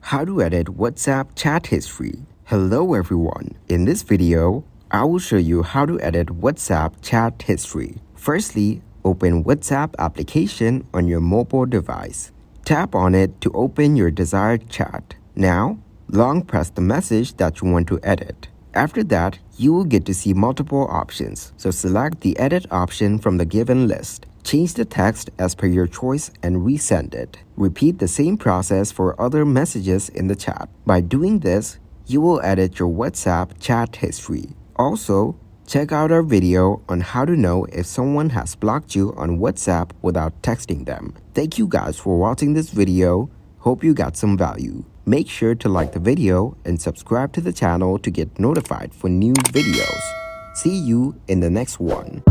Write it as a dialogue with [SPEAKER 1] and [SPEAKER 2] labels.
[SPEAKER 1] how to edit WhatsApp chat history. Hello everyone. In this video, I will show you how to edit WhatsApp chat history. Firstly, open WhatsApp application on your mobile device. Tap on it to open your desired chat. Now, long press the message that you want to edit. After that, you will get to see multiple options, so select the edit option from the given list. Change the text as per your choice and resend it. Repeat the same process for other messages in the chat. By doing this, you will edit your WhatsApp chat history. Also, check out our video on how to know if someone has blocked you on WhatsApp without texting them. Thank you guys for watching this video. Hope you got some value. Make sure to like the video and subscribe to the channel to get notified for new videos. See you in the next one.